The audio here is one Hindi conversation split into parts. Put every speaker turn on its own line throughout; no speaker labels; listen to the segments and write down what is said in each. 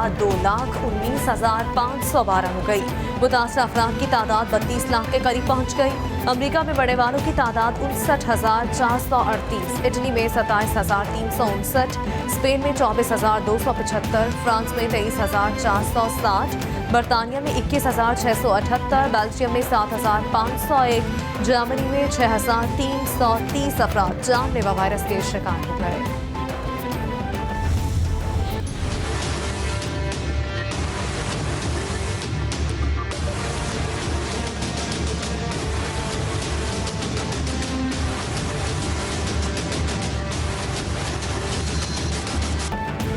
तादाद 2,19,512 हो गई। मुतासर अफराद की तादाद 32 लाख के करीब पहुँच गई। अमेरिका में मरने वालों की तादाद 59,438, इटली में 27,359, स्पेन में 24,275, फ्रांस में 23,460, बरतानिया में 21,678, बेल्जियम में 7,501, जर्मनी में 6,330 अफराद जानलेवा वायरस के शिकार हो गए।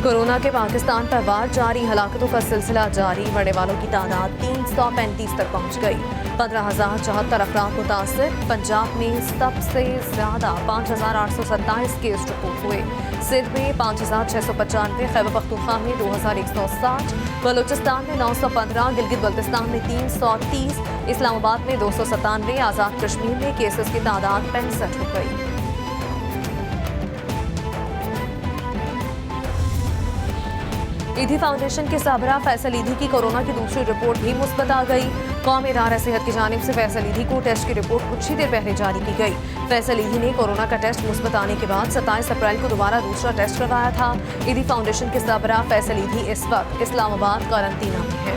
कोरोना के पाकिस्तान पर वार जारी, हलाकतों का सिलसिला जारी। मरने वालों की तादाद 335 तक पहुंच गई। 15,074 अफराद मुतासर। पंजाब में सबसे ज्यादा 5,827 केस रिपोर्ट हुए। सिंध में 5,695, खैबर पख्तूनख्वा में 2,160, बलूचिस्तान में 915, गिलगित बल्तिस्तान में 330, इस्लामाबाद में 297, आज़ाद कश्मीर में केसेस की तादाद 65 हो गई। ईदी फाउंडेशन के सरबराह फैसल ईदी की कोरोना की दूसरी रिपोर्ट भी मुस्बत आ गई। कौमी इदारा सेहत की जानिब से फैसल ईदी को टेस्ट की रिपोर्ट कुछ ही देर पहले जारी की गई। फैसल ईदी ने कोरोना का टेस्ट मुस्बत आने के बाद 27 अप्रैल को दोबारा दूसरा टेस्ट करवाया था। ईदी फाउंडेशन के सरबराह फैसल ईदी इस वक्त इस्लामाबाद क्वारंटीना में है।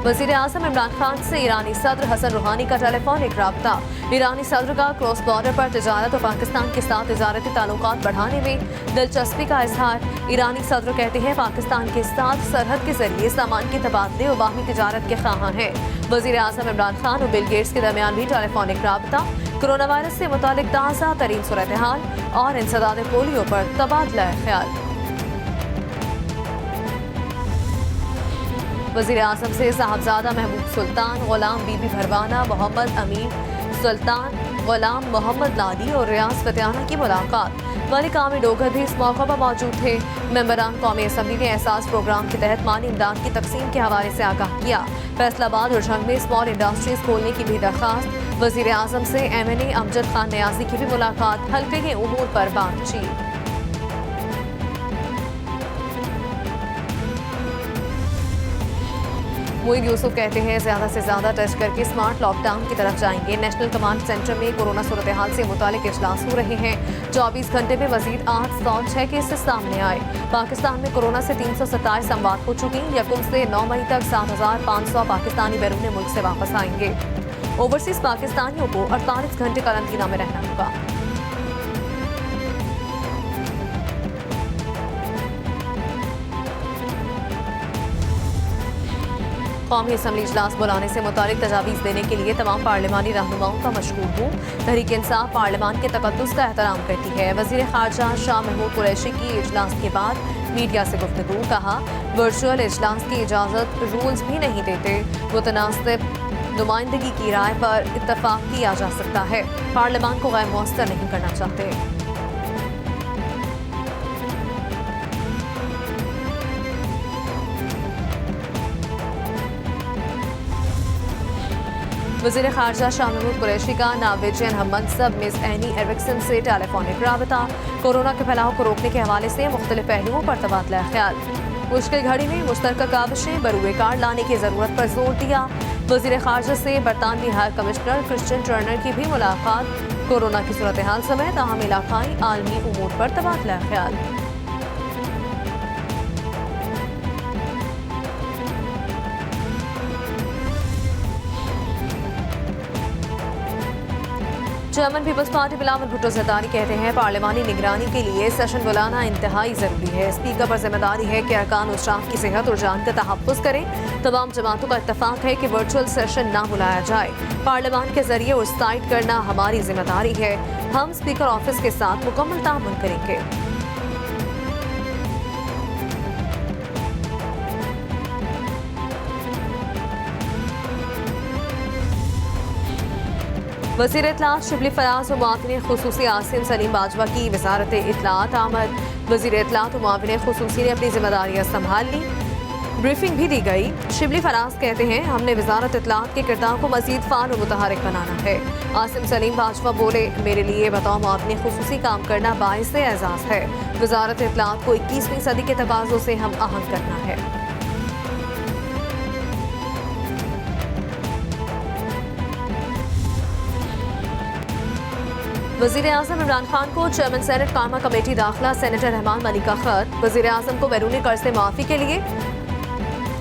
वज़ीर-ए-आज़म इमरान खान से ईरानी सदर हसन रूहानी का टेलीफोनिक राब्ता। ईरानी सदर का क्रॉस बॉर्डर पर तिजारत और पाकिस्तान के साथ तिजारती ताल्लुकात बढ़ाने में दिलचस्पी का इजहार। ईरानी सदर कहते हैं पाकिस्तान के साथ सरहद के जरिए सामान के तबादले और बाहमी तिजारत के ख्वाहां हैं। वज़ीर-ए-आज़म इमरान खान और बिल गेट्स के दरमियान भी टेलीफोनिक राब्ता। कोरोना वायरस से मुतालिक ताज़ा तरीन सूरत-ए-हाल और इंसदाद पोलियो पर तबादला ख्याल। वज़ीर-ए-आज़म से साहबजादा महमूद सुल्तान, गुलाम बीबी भरवाना, मोहम्मद अमीन सुल्तान, गुलाम मोहम्मद लादी और रियाज फतेहाना की मुलाकात। मलिक आमिर डोगर भी इस मौके पर मौजूद थे। मेंबरान कौमी असम्बली ने एहसास प्रोग्राम के तहत माली इमदाद की तकसीम के हवाले से आगाह किया। फैसलाबाद और झंग में स्मॉल इंडस्ट्रीज खोलने की भी दरख्वास्त। वज़ीर-ए-आज़म से MNA अमजद खान न्याजी की भी मुलाकात। हल्के के उमूर पर बातचीत। मोईन यूसुफ कहते हैं ज्यादा से ज्यादा टेस्ट करके स्मार्ट लॉकडाउन की तरफ जाएंगे। नेशनल कमांड सेंटर में कोरोना सूरत हाल से मुतालिक इजलास हो रहे हैं। 24 घंटे में मजीद 806 केसेस सामने आए। पाकिस्तान में कोरोना से 327 अमवात हो चुकी। यकम से 9 मई तक 7,500 पाकिस्तानी बैरून मुल्क से वापस आएंगे। ओवरसीज पाकिस्तानियों को 48 घंटे क्वारंटीना में रहना होगा। कौमी असम्बली इजलास बुलाने से मुतालिक तजावीज़ देने के लिए तमाम पार्लिमानी रहनुमाओं का मशगूल हूँ। तहरीक इंसाफ पार्लिमान के तकद्दुस का एहतराम करती है। वज़ीर ख़ारजा शाह महमूद कुरैशी की इजलास के बाद मीडिया से गुफ्तगू। कहा, वर्चुअल इजलास की इजाज़त रूल्स भी नहीं देते। मुतनासिब नुमाइंदगी की राय पर इत्तफाक किया जा सकता है। पार्लिमान को गैर मौसर नहीं करना चाहते। वज़ीर ख़ारजा शाह महमूद कुरैशी का नाविजियन हममनसब मिस एनी एरिक्सन से टेलीफोनिक राबता। कोरोना के फैलाव को रोकने के हवाले से मुख्तलिफ पहलुओं पर तबादला ख्याल। मुश्किल घड़ी में मुश्तरका काविशें बरूए कार लाने की ज़रूरत पर जोर दिया। वज़ीर ख़ारजा से बरतानवी हाई कमिश्नर क्रिश्चियन टर्नर की भी मुलाकात। कोरोना की सूरत हाल समेत अहम इलाकाई आलमी उमूर पर तबादला ख्याल। चेयरमैन पीपल्स पार्टी बिलावल भुट्टो ज़रदारी कहते हैं पार्लिमानी निगरानी के लिए सेशन बुलाना इंतहाई ज़रूरी है। स्पीकर पर जिम्मेदारी है कि अरकान और स्टाफ की सेहत और जान का तहफ़्फ़ुज़ करें। तमाम जमातों का इत्तफाक है कि वर्चुअल सेशन ना बुलाया जाए। पार्लिमान के जरिए ओवरसाइट करना हमारी जिम्मेदारी है। हम स्पीकर ऑफिस के साथ मुकम्मल ताउन करेंगे। वज़ीर इत्तलात शिबली फयाज और मुआविन खुसूसी आसिम सलीम बाजवा की वज़ारत इत्तलात आमद। वज़ीर इत्तलात और मुआविन खुसूसी ने अपनी जिम्मेदारियाँ संभाल ली। ब्रीफिंग भी दी गई। शिबली फराज कहते हैं, हमने वजारत इत्तलात के किरदार को मजीद फाल और मुतहरिक बनाना है। आसिम सलीम बाजवा बोले, मेरे लिए बताओ मुआवनी खुसूसी काम करना बाइस एजाज है। वजारत इत्तलात को 21वीं सदी के तकाजों से हम आहंग करना है। वज़ीर आज़म इमरान खान को चेयरमैन सेनेट कामा कमेटी दाखिला सेनेटर रहमान मलिक का खत। वज़ीर आज़म को बैरूनी कर्ज से माफ़ी के लिए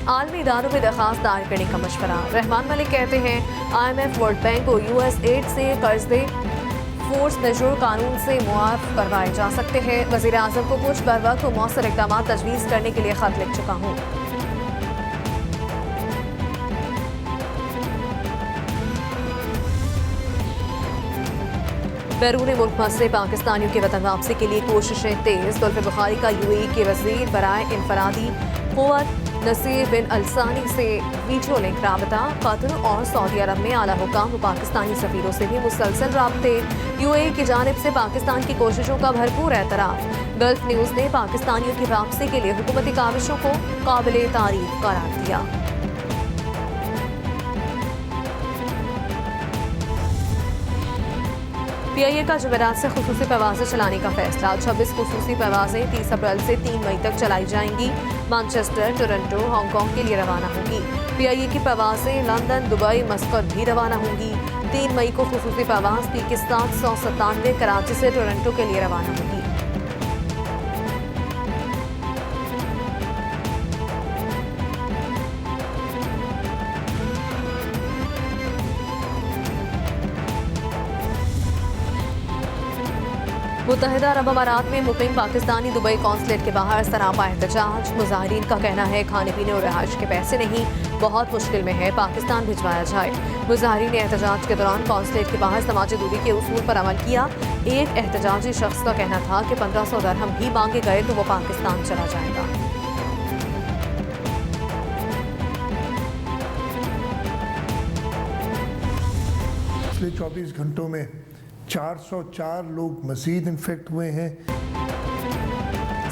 आलमी इदारों में दरख्वास्त दायर करने का मशवरा। रहमान मलिक कहते हैं, IMF, वर्ल्ड बैंक को USAID से कर्ज दे फोर्स मेजोर कानून से मुआफ करवाए जा सकते हैं। वज़ीर आज़म को कुछ बर वक्त और मौसर इक़दाम तजवीज़ करने के लिए खत लिख चुका हूँ। बैरून मुल्क फंसे पाकिस्तानियों के वतन वापसी के लिए कोशिशें तेज। जुल्फ़े बुखारी का UAE के वज़ीर बराए इनफरादी क़ुव्वत नसीर बिन अलसानी से वीडियो लिंक राबता। कतर और सऊदी अरब में आला हुकाम व पाकिस्तानी सफ़ीरों से भी मुसलसल राब्ते। UAE की जानिब से पाकिस्तान की कोशिशों का भरपूर एतराफ़। गल्फ न्यूज़ ने पाकिस्तानियों की वापसी के लिए हुकूमती काविशों को काबिल तारीफ करार दिया। PIA का जमेरात से खुसूसी परवाज़ें चलाने का फैसला। 26 खुसूसी परवाज़ें 30 अप्रैल से 3 मई तक चलाई जाएंगी। मैनचेस्टर, टोरंटो, हांगकांग के लिए रवाना होंगी। PIA की परवाज़ें लंदन, दुबई, मस्कट भी रवाना होंगी। 3 मई को खुसूसी परवाज़ PK 797 कराची से टोरंटो के लिए रवाना होगी। मुत्तहिदा अरब अमारात में मुकीम पाकिस्तानी दुबई कौंसलेट के बाहर सरापा एहतजाज। मुजाहिरीन का कहना है, खाने पीने और रिहाइश के पैसे नहीं, बहुत मुश्किल में है, पाकिस्तान भिजवाया जाए। मुजाहिरीन ने एहतजाज के दौरान कौंसलेट के बाहर समाजी दूरी के उसूल पर अमल किया। एक एहतजाजी शख्स का कहना था कि 1500 दरहम भी मांगे गए तो वो पाकिस्तान चला जाएगा।
पिछले 24 घंटों में 404 लोग मजीद इन्फेक्ट हुए हैं।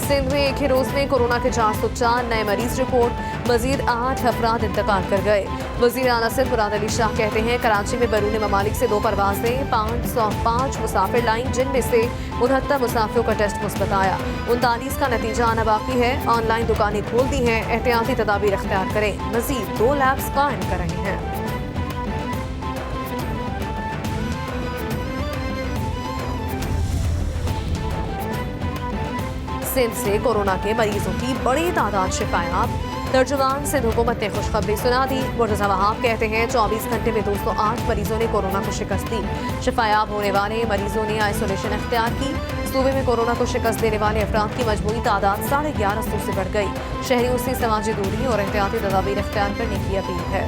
सिंध में एक ही रोज में कोरोना के 404 नए मरीज रिपोर्ट। मजीद 8 अफराद इंतकाल कर गए। वजीर आला सिंध मुराद अली शाह कहते हैं, कराची में बैरून ममालिक से 2 परवाजें 505 मुसाफिर लाइन, जिनमें से 69 मुसाफिरों का टेस्ट मुस्बत आया। 39 का नतीजा आना बाकी है। ऑनलाइन दुकानें खोल दी हैं, एहतियाती तदाबीर इख्तियार करें। मजीद 2 लैब्स कायम कर रहे हैं। सिंध से कोरोना के मरीजों की बड़ी तादाद शिफायाब। तर्जुमान सिंध हुकूमत ने खुशखबरी सुना दी। मुर्तज़ा वहाब कहते हैं, 24 घंटे में 208 मरीजों ने कोरोना को शिकस्त दी। शिफायाब होने वाले मरीजों ने आइसोलेशन इख्तियार की। सूबे में कोरोना को शिकस्त देने वाले अफराद की मजमूई तादाद 1150 से बढ़ गई। शहरियों से समाजी दूरी और एहतियाती तदाबीर इख्तियार करने की अपील है।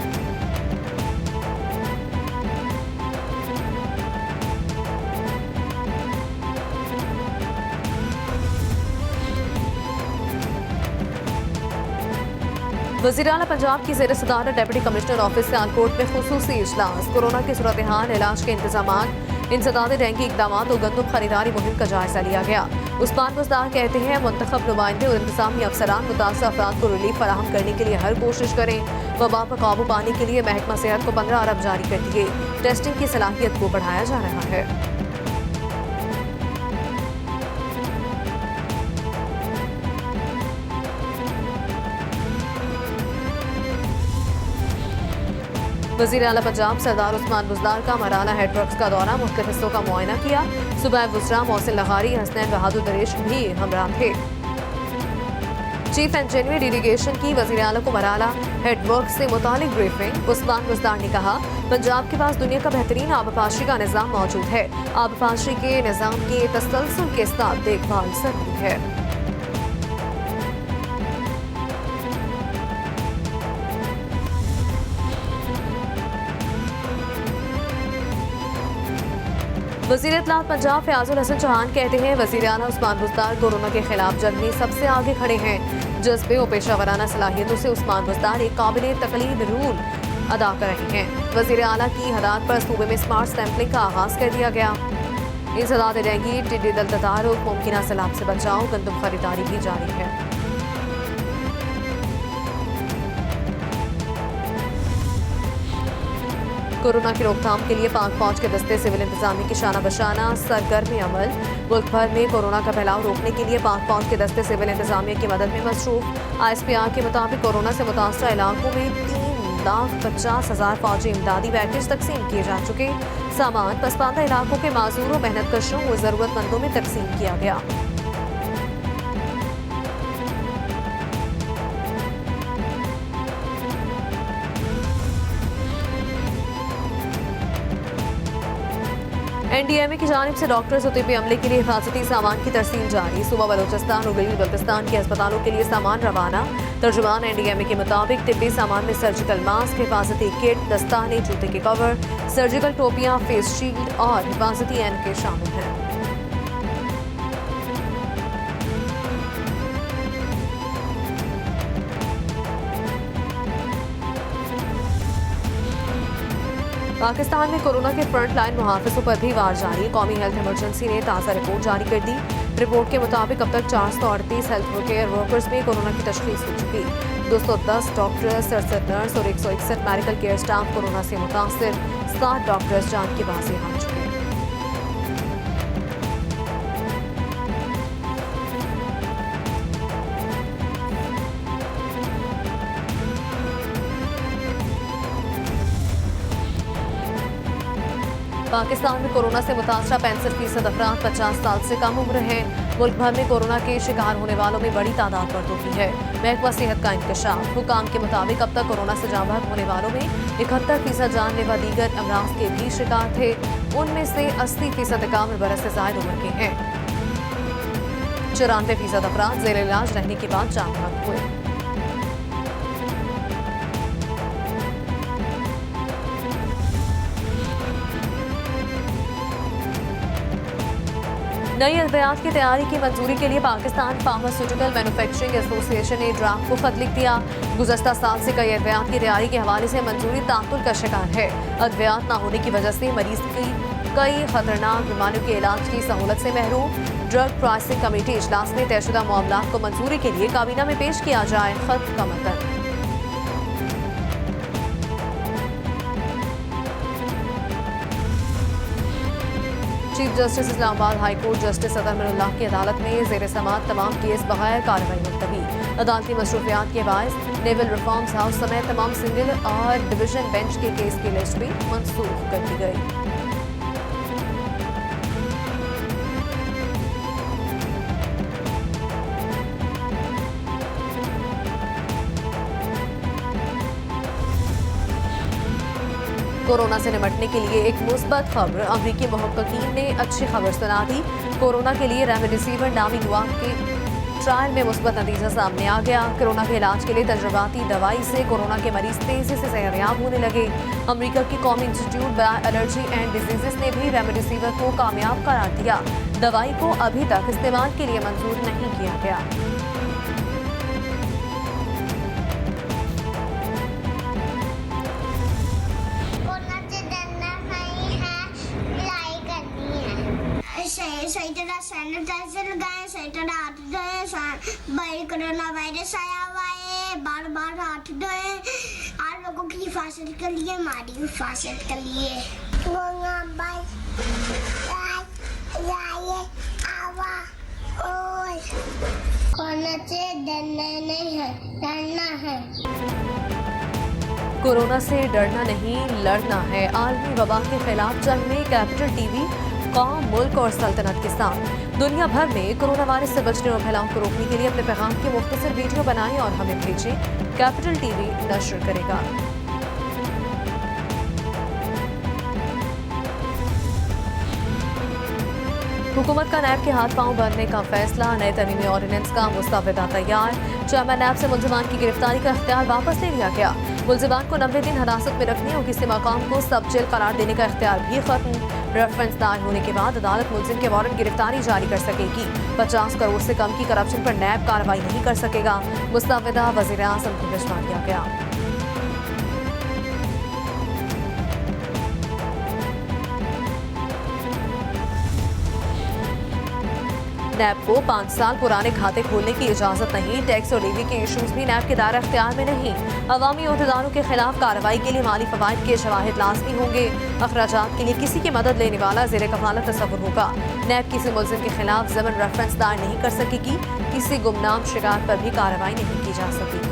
वज़ीर आला पंजाब की ज़ेर सदारत डिप्टी कमिश्नर ऑफिस सियालकोट में खुसूसी इजलास। कोरोना की सूरत हाल, इलाज के इंतजामात, इंसदाद डेंगू इकदाम और गंदम खरीदारी मुहिम का जायजा लिया गया। उस्मान बुज़दार कहते हैं, मुंतखब नुमाइंदे और इंतजामी अफसरान मुतासर अफराद को रिलीफ फराहम करने के लिए हर कोशिश करें। वबा पर काबू पाने के लिए महकमा सेहत को 15 अरब जारी कर दिए। टेस्टिंग की सलाहियत को बढ़ाया जा रहा है। वज़ीर आला पंजाब सरदार उस्मान बुज़दार का मराना हेडवर्क्स का दौरा, मुख्तलिफ हिस्सों का मुआयना किया। सुबह बुसरा, मोहसिन लगारी, हसनैन बहादुर दरेश भी हमरा थे। चीफ इंजीनियर डेलीगेशन की वज़ीर आला को मराना हेडवर्क्स से मुतालिक ब्रीफिंग। उस्मान बुज़दार ने कहा, पंजाब के पास दुनिया का बेहतरीन आबपाशी का निज़ाम मौजूद है। आबपाशी के निज़ाम के तसलसल के साथ देखभाल जरूरी है। वज़ीर इत्तलात पंजाब फयाजुल हसन चौहान कहते हैं, वज़ीर आला उस्मान बुज़दार कोरोना के खिलाफ जंग में सबसे आगे खड़े हैं। जज्बे और पेशावराना सलाहियतों से उस्मान बुज़दार एक काबिल तकलीद रूल अदा कर रहे हैं। वज़ीर आला की हदायत पर सूबे में स्मार्ट सैम्पलिंग का आगाज कर दिया गया। इंसदाद डेंगू, टिड्डी दल तदारुक, मुमकिन सैलाब से बचाव, गंदम खरीदारी भी जारी है। कोरोना की रोकथाम के लिए पाक फौज के दस्ते सिविल इंतजामिया की शाना बशाना सरगर्मी अमल। मुल्क भर में कोरोना का फैलाव रोकने के लिए पाक फौज के दस्ते सिविल इंतजामिया की मदद में मसरूफ। ISPR के मुताबिक कोरोना से मुतासरा इलाकों में 3,50,000 फौजी इमदादी पैकेज तकसीम किए जा चुके। सामान पसमानदा इलाकों के माजूरों मेहनत कशों व जरूरतमंदों में तकसीम किया गया। NDMA की जानिब से डॉक्टर्स और तिब्बी अमले के लिए हिफाजती सामान की तरसील जारी। सूबा बलोचिस्तान और गिलगित बल्तिस्तान के अस्पतालों के लिए सामान रवाना। तर्जुमान NDMA के मुताबिक तिब्बी सामान में सर्जिकल मास्क, हिफाजती किट, दस्ताने, जूते के कवर, सर्जिकल टोपियां, फेस शील्ड और हिफाजती एनके शामिल हैं। पाकिस्तान में कोरोना के फ्रंट लाइन मुहाफिजों पर भी वार जारी। कौमी हेल्थ इमरजेंसी ने ताज़ा रिपोर्ट जारी कर दी। रिपोर्ट के मुताबिक अब तक 438 हेल्थ केयर वर्कर्स में कोरोना की तशखीस हो चुकी। 210 डॉक्टर्स, 67 नर्स और 161 मेडिकल केयर स्टाफ कोरोना से मुतासिर। 7 डॉक्टर्स जान की बाजी हार चुके। पाकिस्तान में कोरोना से मुतासरा 65% अफराद 50 साल से कम उम्र हैं। मुल्क भर में कोरोना के शिकार होने वालों में बड़ी तादाद मर्दों की है। महकमा सेहत का इंकशाफ। हुकाम के मुताबिक अब तक कोरोना से जाँ बहक होने वालों में 71% जानलेवा दीगर अमराज के भी शिकार थे। उनमें से 80% 51 बरस से जायद उम्र के हैं। 94% अफराद जेर इलाज रहने के बाद जाँ बहक हुए। नई अद्वियात की तैयारी की मंजूरी के लिए पाकिस्तान फार्मास्यूटिकल मैन्युफैक्चरिंग एसोसिएशन ने ड्राफ्ट को खत लिख दिया। गुज़श्ता साल से कई अद्वियात की तैयारी के हवाले से मंजूरी तातुल का शिकार है। अद्वियात न होने की वजह से मरीज की कई खतरनाक बीमारियों के इलाज की सहूलत से महरूम। ड्रग प्राइसिंग कमेटी इजलास में तयशुदा मामलात को मंजूरी के लिए काबीना में पेश किया जाए खत का मतन। Chief justice Islamabad high court justice सदर मिनुल्लाह की अदालत में जेर समाअत तमाम केस बगैर कार्रवाई मुलतवी। अदालती मसरूफियात के बायस नेवल रिफॉर्म्स हाउस समेत तमाम सिंगल और डिवीजन बेंच के केस की लिस्ट भी मनसूख कर दी गई। कोरोना से निपटने के लिए एक मुस्बत खबर। अमरीकी मुहक्किकीन ने अच्छी खबर सुना दी। कोरोना के लिए रेमडेसिविर नामी दवा के ट्रायल में मुस्बत नतीजा सामने आ गया। कोरोना के इलाज के लिए तजर्बाती दवाई से कोरोना के मरीज तेजी से सेहतयाब होने लगे। अमरीका की कौमी institute by allergy and diseases ने भी रेमडेसिविर को कामयाब करार दिया। दवाई को अभी तक इस्तेमाल के लिए मंजूर नहीं किया गया।
सही तरह सैनिटाइजर लगाएं, सही तरह हाथ धोएं। कोरोना वायरस आया हुआ है, बार बार हाथ धोएं। आप लोगों की हिफाजत के लिए, हमारी हिफाजत के लिए। कोरोना से डरना नहीं है, लड़ना है।
कोरोना से डरना नहीं, लड़ना है। आलमी वबा के खिलाफ जंग में कैपिटल टीवी कौम, मुल्क और सल्तनत के साथ दुनिया भर में कोरोना वायरस से बचने और फैलाव को रोकने के लिए अपने पैगाम की मुख्तसर वीडियो बनाएं और हमें भेजें। कैपिटल टीवी नशर करेगा। हुकूमत का नैब के हाथ पांव बांधने का फैसला। नए तरमीमी ऑर्डिनेंस का मुस्तविदा तैयार। चेयरमैन नैब से मुलजिमान की गिरफ्तारी का इख्तियार वापस ले लिया गया। मुलजिमान को 90 दिन हिरासत में रखने और किसी मकाम को सब जेल करार देने का इख्तियार भी खत्म। रेफरेंस दायर होने के बाद अदालत मुलजिम के वारंट गिरफ्तारी जारी कर सकेगी। 50 करोड़ से कम की करप्शन पर नैब कार्रवाई नहीं कर सकेगा। मुस्तविदा वज़ीर आज़म को भिजवा दिया गया। नैब को 5 साल पुराने खाते खोलने की इजाजत नहीं। टैक्स और लीवी के इशूज भी नैब के दायरा इख्तियार में नहीं। अवामी अहदेदारों के खिलाफ कार्रवाई के लिए माली फवाइद के शवाहिद लाजमी होंगे। अखराजात के लिए किसी की मदद लेने वाला ज़ेर कफालत तस्वुर होगा। नैब किसी मुल्जिम के खिलाफ ज़मन रेफरेंस दायर नहीं कर सकेगी। किसी गुमनाम शिकायत पर भी कार्रवाई नहीं की जा सकेगी।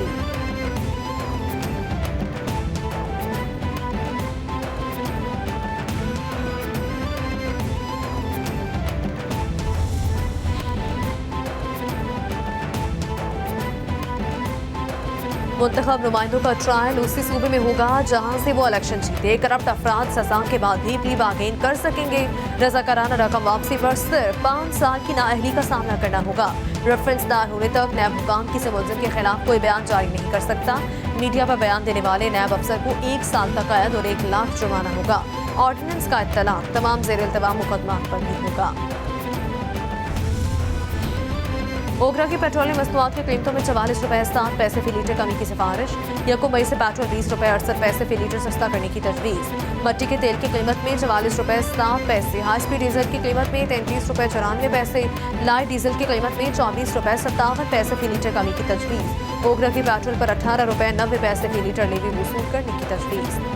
मुंतखब नुमाइंदों का ट्रायल उसी सूबे में होगा जहां से वो इलेक्शन जीते। करप्ट अफराद सजा के बाद भी प्ली बार्गेन कर सकेंगे। रजाकाराना रकम वापसी पर सिर्फ 5 साल की नाअहली का सामना करना होगा। रेफरेंस दायर होने तक नैब हुकाम किसी मुल्जिम के खिलाफ कोई बयान जारी नहीं कर सकता। मीडिया पर बयान देने वाले नैब अफसर को 1 साल तक कैद और 1 लाख जुर्माना होगा। ऑर्डिनेंस का इत्तलाक तमाम जेर इल्तवा मुकदमा पर भी होगा। ओगरा की पेट्रोलियम मसनूआत की कीमतों में 44 रुपये 7 पैसे फी लीटर कमी की सिफारिश। 1 मई से पेट्रोल 20 रुपये 68 पैसे फी लीटर सस्ता करने की तजवीज़। मट्टी के तेल की कीमत में 44 रुपये 7 पैसे, हाई स्पीड डीजल की कीमत में 33 रुपये 94 पैसे, लाइट डीजल की कीमत में 24 रुपये 57 पैसे फी लीटर कमी की तजवीज़। ओगरा की पेट्रोल पर 18 रुपये 90 पैसे फी लीटर लेवी वसूल करने की तजवीज़।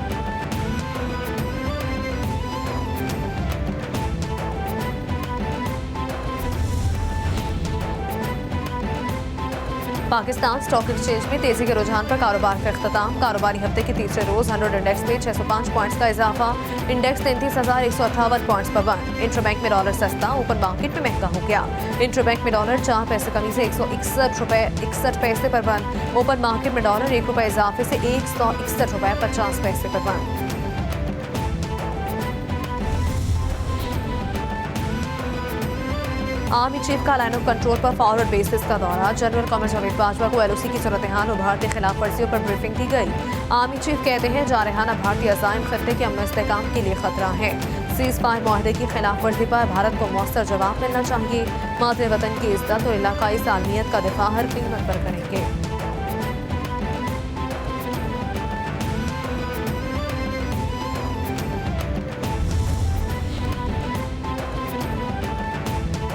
पाकिस्तान स्टॉक एक्सचेंज में तेजी के रुझान पर कारोबार का इख्तिताम। कारोबारी हफ्ते के तीसरे रोज 100 इंडेक्स में 605 पॉइंट्स का इजाफा। इंडेक्स 33,158 पॉइंट्स पर बंद। इंटरबैंक में डॉलर सस्ता, ओपन मार्केट में महंगा हो गया। इंटरबैंक में डॉलर 4 पैसे कमी से 161 रुपये 61 पैसे पर बंद। ओपन मार्केट में डॉलर 1 रुपये इजाफे से 161 रुपये 50 पैसे पर बंद। आर्मी चीफ का लाइन ऑफ कंट्रोल पर फॉरवर्ड बेसिस का दौरा। जनरल कमर जावेद बाजवा को एलओसी की सूरत हाल और भारतीय खिलाफ वर्जियों पर ब्रीफिंग दी गई। आर्मी चीफ कहते हैं जारहाना भारतीय अज़ाइम खत्ते के अमन इस्तेहकाम के लिए खतरा है। सीज फायर माहदे की खिलाफ वर्जी पर भारत को मौसर जवाब मिलना चाहिए। मादरे वतन की इज्जत और इलाकाई सालमियत का दिफा हर कीमत पर करेंगे।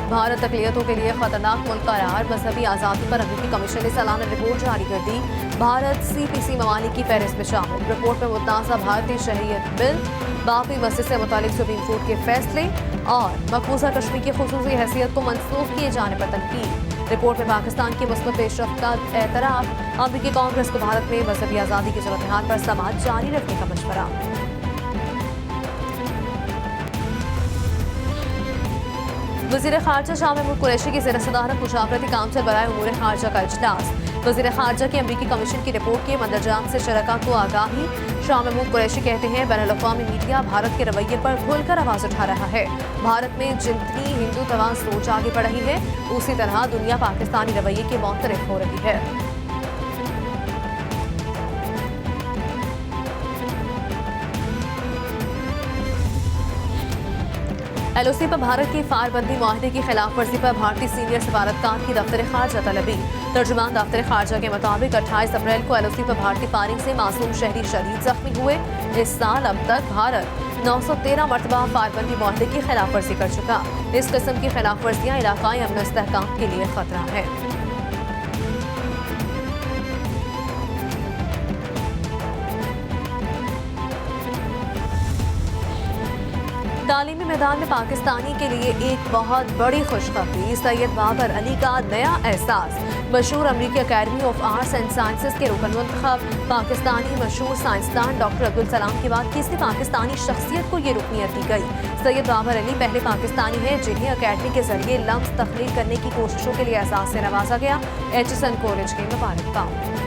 भारत अक़लियतों के लिए खतरनाक मुल्क करार। मजहबी आज़ादी पर अमरीकी कमीशन ने सालाना रिपोर्ट जारी कर दी। भारत CPC ममालिक की फहरिस्त में शामिल। रिपोर्ट में मुतनाज़ा भारतीय शहरियत बिल, बाबरी मस्जिद से मुतालिक सुप्रीम कोर्ट के फैसले और मकबूजा कश्मीर की खुसूसी हैसियत को मनसूख किए जाने पर तनकीद। रिपोर्ट में पाकिस्तान की मुस्बत पेशरफ्त का एतराफ़। अमरीकी कांग्रेस को भारत में मजहबी आज़ादी की सूरत हाल पर समाअत जारी रखने का मशवरा। वज़ीर ख़ारजा शाह महमूद कुरैशी की ज़ेर सदारत मुशावरती काउंसिल बराए उमूर ख़ारजा का इजलास। वज़ीर ख़ारजा की अमरीकी कमीशन की रिपोर्ट के मंदरजात से शरका को आगाही। शाह महमूद कुरैशी कहते हैं बैनुल-अक़वामी मीडिया भारत के रवैये पर खुलकर आवाज़ उठा रहा है। भारत में जितनी हिंदू तवान सोच आगे बढ़ रही है उसी तरह दुनिया पाकिस्तानी रवैये की मुतरफ हो रही है। LOC पर भारत की फायरबंदी माहदे की खिलाफ वर्जी पर भारतीय सीनियर सफारतकार की दफ्तर खारजा तलबी। तर्जुमान दफ्तर खारजा के मुताबिक 28 अप्रैल को LOC पर भारतीय फायरिंग से मासूम शहरी शदीद जख्मी हुए। इस साल अब तक भारत 913 मरतबा फायरबंदी माहदे की खिलाफ वर्जी कर चुका। इस किस्म की खिलाफ वर्जियाँ इलाकाई अमन इस्तेहकाम के लिए खतरा है। तालीमी मैदान में पाकिस्तानी के लिए एक बहुत बड़ी खुशखबरी। सैयद बाबर अली का नया एहसास। मशहूर अमरीकी academy of arts and sciences के रुकन मुंतखब पाकिस्तानी मशहूर साइंसदान डॉक्टर अब्दुल सलाम के बाद किसी पाकिस्तानी शख्सियत को ये रुकनियत दी गई। सैयद बाबर अली पहले पाकिस्तानी हैं जिन्हें अकेडमी के जरिए लम्स तख्लीक करने की कोशिशों के लिए एहसास से नवाजा गया। HSN कॉलेज के मुबारकबाद।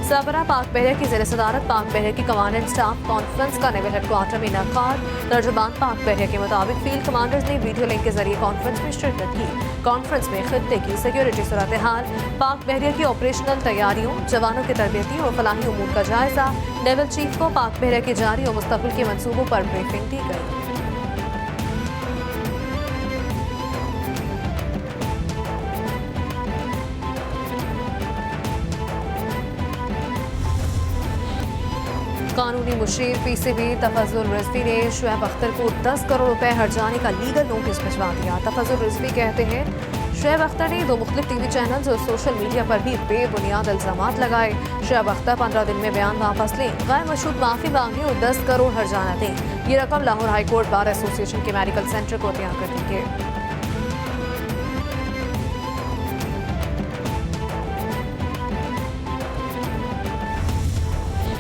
सरबराह पाक बहरिया की ज़ेर सदारत पाक बहरिया की कमांडेंट स्टाफ कॉन्फ्रेंस का नेवल हेडक्वार्टर में इनकाद। तर्जुमान पाक बहरिया के मुताबिक फील्ड कमांडर्स ने वीडियो लिंक के जरिए कॉन्फ्रेंस में शिरकत की। कॉन्फ्रेंस में खित्ते की सिक्योरिटी सूरत हाल, पाक बहरिया की ऑपरेशनल तैयारियों, जवानों के तरबियती और फलाही उमूर का जायजा। नेवल चीफ को पाक बहरिया के जारी और मुस्तकबिल के मनसूबों पर ब्रीफिंग दी गई। कानूनी मुशीर पीसीबी तफजुल रिजवी ने शुएब अख्तर को 10 करोड़ रुपए हर्जाने का लीगल नोटिस भिजवा दिया। तफजुल रिजवी कहते हैं शुएब अख्तर ने 2 मुख्तलिफ टीवी चैनल्स और सोशल मीडिया पर भी बेबुनियाद इल्जामात लगाए। शुएब अख्तर 15 दिन में बयान वापस लें, गैर मशरूत माफी मांगे और 10 करोड़ हर्जाना दें। ये रकम Lahore high court bar association के मेडिकल सेंटर को अता कर दी गई।